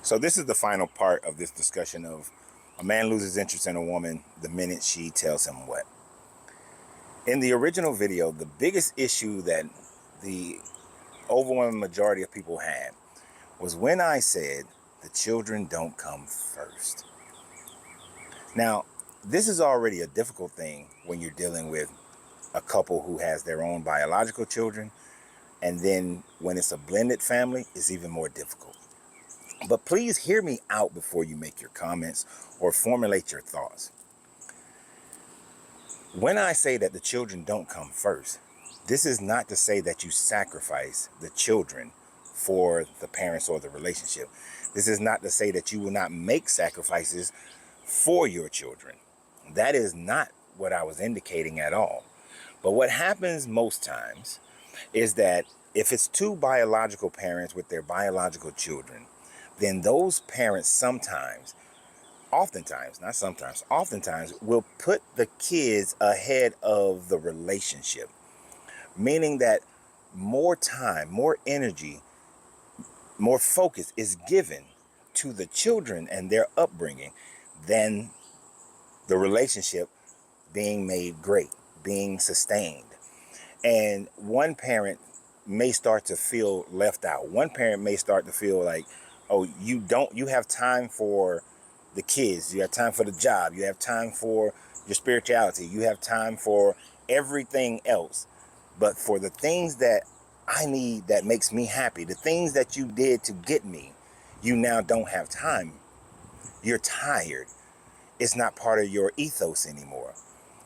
So this is the final part of this discussion of a man loses interest in a woman the minute she tells him what. In the original video, the biggest issue that the overwhelming majority of people had was when I said the children don't come first. Now, this is already a difficult thing when you're dealing with a couple who has their own biological children, and then when it's a blended family, it's even more difficult. But please hear me out before you make your comments or formulate your thoughts. When I say that the children don't come first, this is not to say that you sacrifice the children for the parents or the relationship. This is not to say that you will not make sacrifices for your children. That is not what I was indicating at all. But what happens most times is that if it's two biological parents with their biological children, then those parents oftentimes will put the kids ahead of the relationship. Meaning that more time, more energy, more focus is given to the children and their upbringing than the relationship being made great, being sustained. And one parent may start to feel left out. One parent may start to feel like, oh, you have time for the kids, you have time for the job, you have time for your spirituality, you have time for everything else. But for the things that I need, that makes me happy, the things that you did to get me, you now don't have time. You're tired. It's not part of your ethos anymore,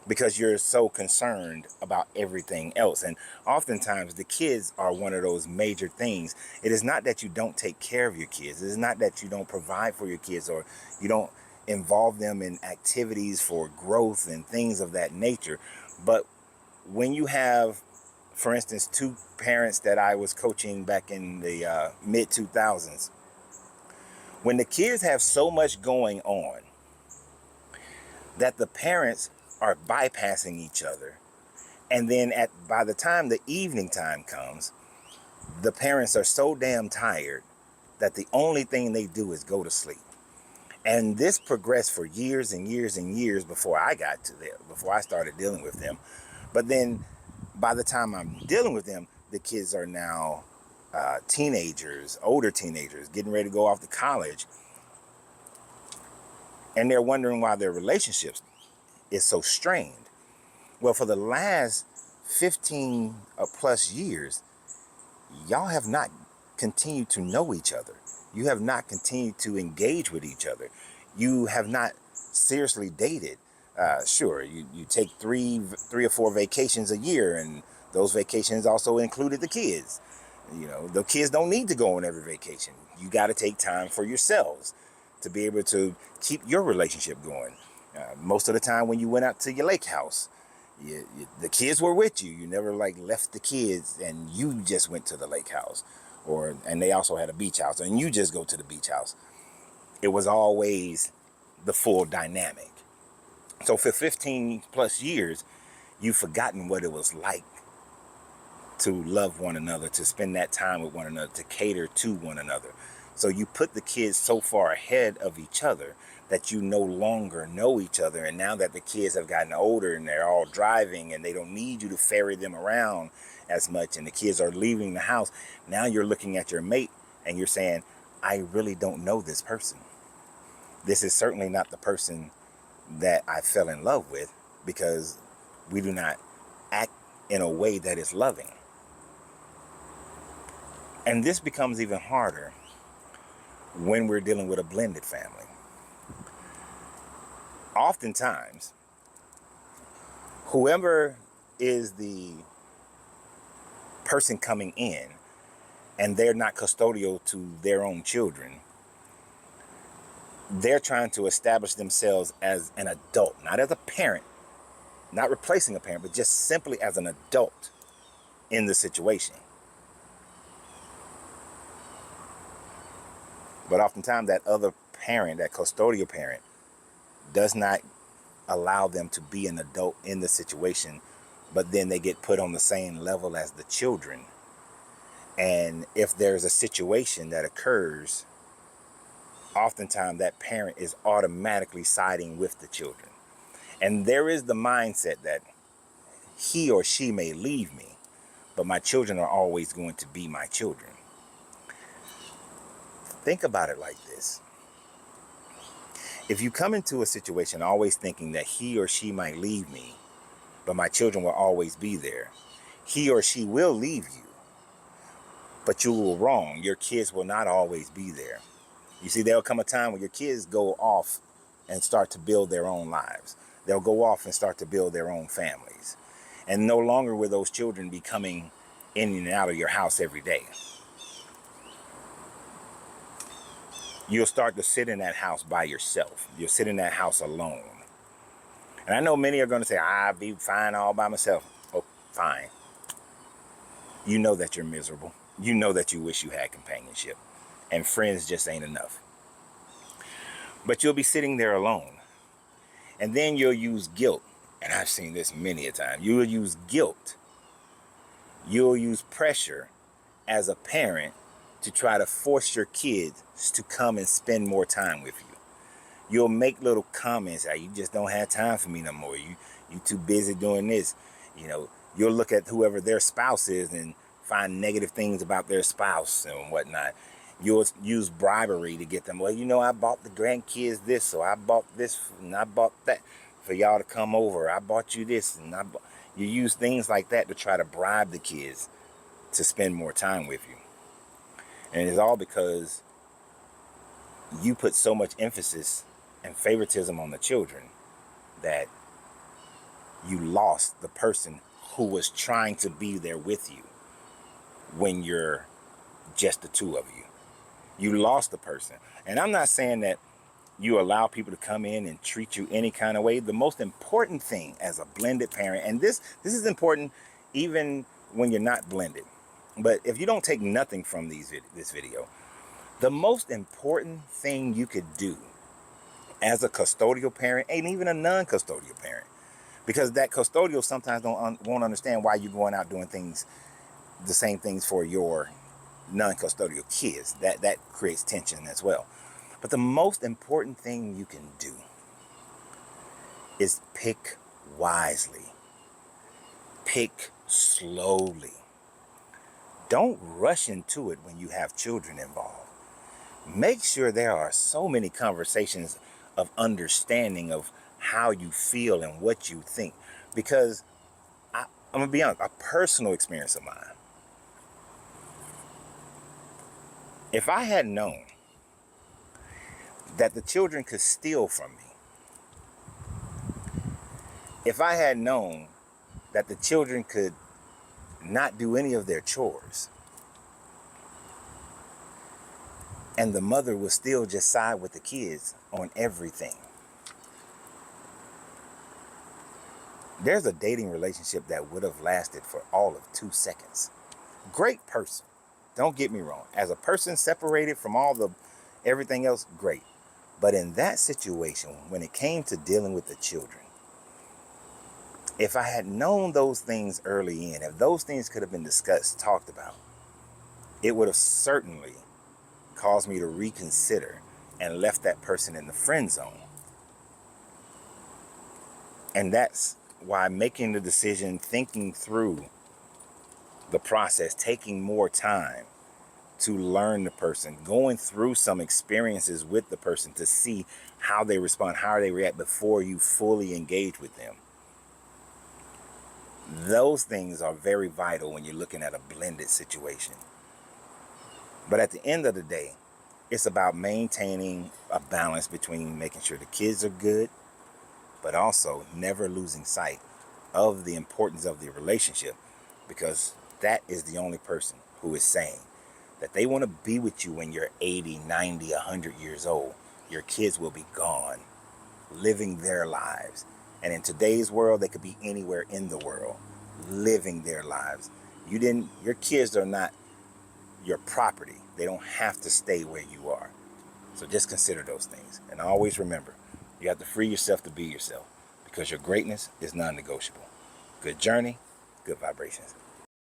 because you're so concerned about everything else. And oftentimes the kids are one of those major things. It is not that you don't take care of your kids. It is not that you don't provide for your kids or you don't involve them in activities for growth and things of that nature. But when you have, for instance, two parents that I was coaching back in the mid 2000s, when the kids have so much going on that the parents are bypassing each other, and then by the time the evening time comes, the parents are so damn tired that the only thing they do is go to sleep. And this progressed for years and years and years before I got to there, before I started dealing with them. But then by the time I'm dealing with them, the kids are now teenagers, older teenagers, getting ready to go off to college, and they're wondering why their relationships is so strained. Well, for the last 15 plus years, y'all have not continued to know each other. You have not continued to engage with each other. You have not seriously dated. Sure, you take three or four vacations a year, and those vacations also included the kids. You know, the kids don't need to go on every vacation. You got to take time for yourselves to be able to keep your relationship going. Most of the time when you went out to your lake house, the kids were with you. You never like left the kids and you just went to the lake house, and they also had a beach house and you just go to the beach house. It was always the full dynamic. So for 15 plus years, you've forgotten what it was like to love one another, to spend that time with one another, to cater to one another. So you put the kids so far ahead of each other that you no longer know each other. And now that the kids have gotten older and they're all driving and they don't need you to ferry them around as much, and the kids are leaving the house, now you're looking at your mate and you're saying, I really don't know this person. This is certainly not the person that I fell in love with, because we do not act in a way that is loving. And this becomes even harder when we're dealing with a blended family. Oftentimes, whoever is the person coming in and they're not custodial to their own children, they're trying to establish themselves as an adult, not as a parent, not replacing a parent, but just simply as an adult in the situation. But oftentimes that other parent, that custodial parent, does not allow them to be an adult in the situation, but then they get put on the same level as the children. And if there's a situation that occurs oftentimes that parent is automatically siding with the children. And there is the mindset that he or she may leave me, but my children are always going to be my children. Think about it like this. If you come into a situation always thinking that he or she might leave me, but my children will always be there, he or she will leave you, but you were wrong. Your kids will not always be there. You see, there'll come a time when your kids go off and start to build their own lives. They'll go off and start to build their own families. And no longer will those children be coming in and out of your house every day. You'll start to sit in that house by yourself. You'll sit in that house alone. And I know many are going to say, I'll be fine all by myself. Oh, fine. You know that you're miserable. You know that you wish you had companionship. And friends just ain't enough. But you'll be sitting there alone. And then you'll use guilt. And I've seen this many a time. You'll use guilt. You'll use pressure as a parent to try to force your kids to come and spend more time with you. You'll make little comments like, you just don't have time for me no more. You too busy doing this. You know, you'll look at whoever their spouse is and find negative things about their spouse and whatnot. You'll use bribery to get them. Well, you know, I bought the grandkids this, so I bought this and I bought that for y'all to come over. I bought you this and you use things like that to try to bribe the kids to spend more time with you. And it's all because you put so much emphasis and favoritism on the children that you lost the person who was trying to be there with you when you're just the two of you. You lost the person. And I'm not saying that you allow people to come in and treat you any kind of way. The most important thing as a blended parent, and this is important even when you're not blended, but if you don't take nothing from this video, the most important thing you could do as a custodial parent, and even a non-custodial parent, because that custodial sometimes won't understand why you're going out doing the same things for your non-custodial kids. That creates tension as well. But the most important thing you can do is pick wisely. Pick slowly. Don't rush into it when you have children involved. Make sure there are so many conversations of understanding of how you feel and what you think. Because I'm going to be honest, a personal experience of mine. If I had known that the children could steal from me, if I had known that the children could not do any of their chores, and the mother would still just side with the kids on everything. There's a dating relationship that would have lasted for all of 2 seconds. Great person. Don't get me wrong. As a person separated from everything else, great. But in that situation, when it came to dealing with the children, if I had known those things early in, if those things could have been discussed, talked about, it would have certainly caused me to reconsider and left that person in the friend zone. And that's why making the decision, thinking through the process, taking more time to learn the person, going through some experiences with the person to see how they respond, how they react before you fully engage with them. Those things are very vital when you're looking at a blended situation. But at the end of the day, it's about maintaining a balance between making sure the kids are good, but also never losing sight of the importance of the relationship, because that is the only person who is saying that they want to be with you when you're 80, 90, 100 years old. Your kids will be gone, living their lives. And in today's world, they could be anywhere in the world, living their lives. Your kids are not your property. They don't have to stay where you are. So just consider those things. And always remember, you have to free yourself to be yourself, because your greatness is non-negotiable. Good journey, good vibrations.